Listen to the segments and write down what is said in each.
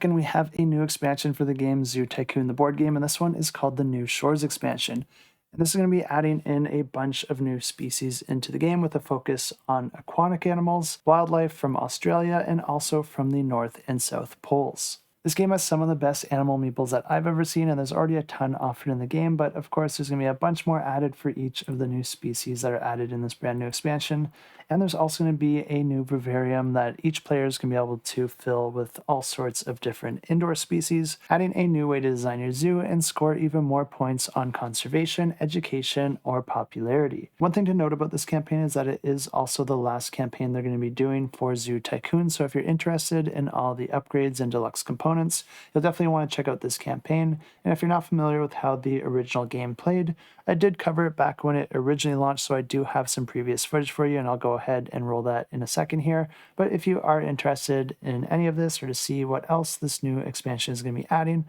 And we have a new expansion for the game Zoo Tycoon, the board game, and this one is called the New Shores expansion. And this is going to be adding in a bunch of new species into the game with a focus on aquatic animals, wildlife from Australia, and also from the North and South Poles. This game has some of the best animal meeples that I've ever seen, and there's already a ton offered in the game, but of course there's going to be a bunch more added for each of the new species that are added in this brand new expansion. And there's also going to be a new vivarium that each player is going to be able to fill with all sorts of different indoor species, adding a new way to design your zoo and score even more points on conservation, education, or popularity. One thing to note about this campaign is that it is also the last campaign they're going to be doing for Zoo Tycoon, so if you're interested in all the upgrades and deluxe components, you'll definitely want to check out this campaign. And if you're not familiar with how the original game played, I did cover it back when it originally launched, so I do have some previous footage for you, and I'll go ahead and roll that in a second here. But if you are interested in any of this or to see what else this new expansion is going to be adding,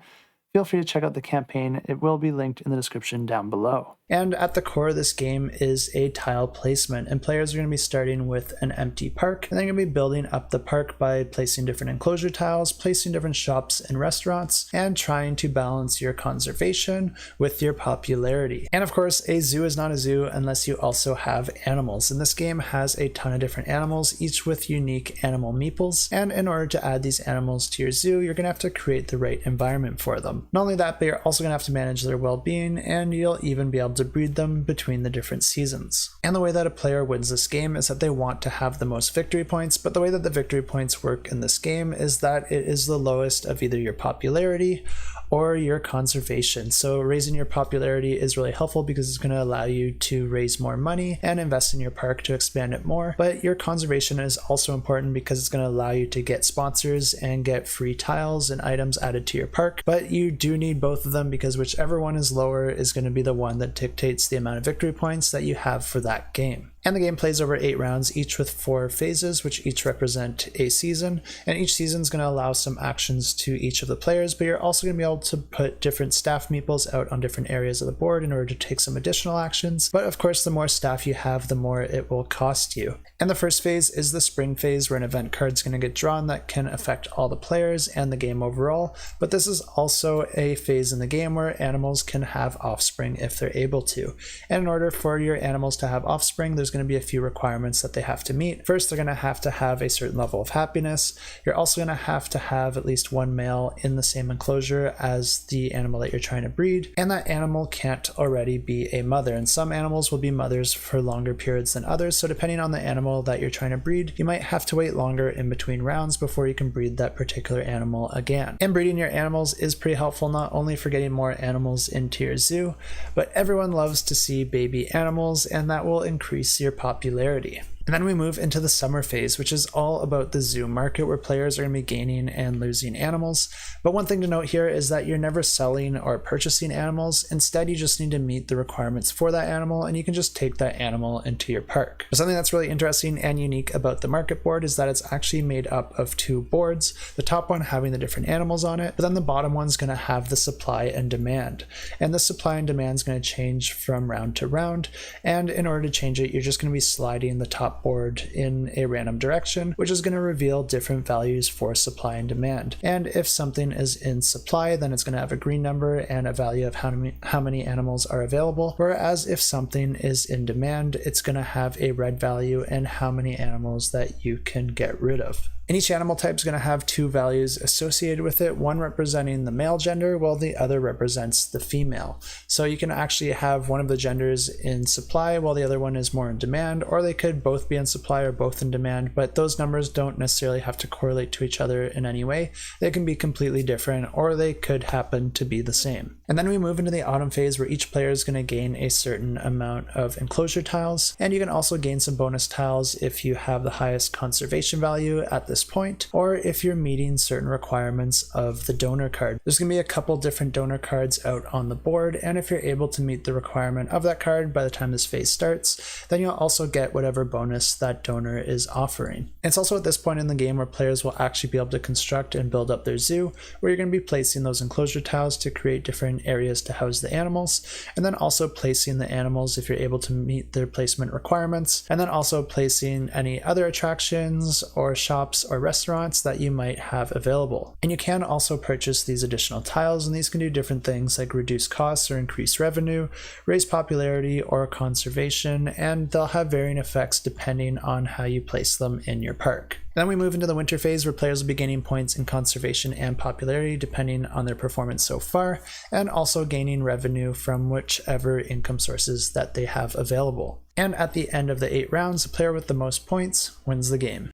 feel free to check out the campaign. It will be linked in the description down below. And at the core of this game is a tile placement, and players are going to be starting with an empty park, and they're going to be building up the park by placing different enclosure tiles, placing different shops and restaurants, and trying to balance your conservation with your popularity. And of course, a zoo is not a zoo unless you also have animals, and this game has a ton of different animals, each with unique animal meeples, and in order to add these animals to your zoo, you're going to have to create the right environment for them. Not only that, but you're also going to have to manage their well-being, and you'll even be able to breed them between the different seasons. And the way that a player wins this game is that they want to have the most victory points, but the way that the victory points work in this game is that it is the lowest of either your popularity or your conservation. So raising your popularity is really helpful because it's going to allow you to raise more money and invest in your park to expand it more. But your conservation is also important because it's going to allow you to get sponsors and get free tiles and items added to your park. But you do need both of them because whichever one is lower is going to be the one that dictates the amount of victory points that you have for that game. And the game plays over 8 rounds, each with 4 phases, which each represent a season. And each season is going to allow some actions to each of the players, but you're also going to be able to put different staff meeples out on different areas of the board in order to take some additional actions. But of course, the more staff you have, the more it will cost you. And the first phase is the spring phase, where an event card is going to get drawn that can affect all the players and the game overall. But this is also a phase in the game where animals can have offspring if they're able to. And in order for your animals to have offspring, there's going to be a few requirements that they have to meet. First, they're going to have a certain level of happiness. You're also going to have at least one male in the same enclosure as the animal that you're trying to breed, and that animal can't already be a mother. And some animals will be mothers for longer periods than others, so depending on the animal that you're trying to breed, you might have to wait longer in between rounds before you can breed that particular animal again. And breeding your animals is pretty helpful, not only for getting more animals into your zoo, but everyone loves to see baby animals, and that will increase your popularity. And then we move into the summer phase, which is all about the zoo market, where players are going to be gaining and losing animals. But one thing to note here is that you're never selling or purchasing animals. Instead, you just need to meet the requirements for that animal, and you can just take that animal into your park. But something that's really interesting and unique about the market board is that it's actually made up of 2 boards, the top one having the different animals on it, but then the bottom one's going to have the supply and demand. And the supply and demand is going to change from round to round, and in order to change it, you're just going to be sliding the top board in a random direction, which is going to reveal different values for supply and demand. And if something is in supply, then it's going to have a green number and a value of how many animals are available, whereas if something is in demand, it's going to have a red value and how many animals that you can get rid of. And each animal type is going to have 2 values associated with it, one representing the male gender while the other represents the female. So you can actually have one of the genders in supply while the other one is more in demand, or they could both be in supply or both in demand, but those numbers don't necessarily have to correlate to each other in any way. They can be completely different, or they could happen to be the same. And then we move into the autumn phase, where each player is going to gain a certain amount of enclosure tiles, and you can also gain some bonus tiles if you have the highest conservation value at this point, or if you're meeting certain requirements of the donor card. There's going to be a couple different donor cards out on the board, and if you're able to meet the requirement of that card by the time this phase starts, then you'll also get whatever bonus that donor is offering. It's also at this point in the game where players will actually be able to construct and build up their zoo, where you're going to be placing those enclosure tiles to create different areas to house the animals, and then also placing the animals if you're able to meet their placement requirements, and then also placing any other attractions or shops parks or restaurants that you might have available. And you can also purchase these additional tiles, and these can do different things like reduce costs or increase revenue, raise popularity or conservation, and they'll have varying effects depending on how you place them in your park. Then we move into the winter phase, where players will be gaining points in conservation and popularity depending on their performance so far, and also gaining revenue from whichever income sources that they have available. And at the end of the 8 rounds, the player with the most points wins the game.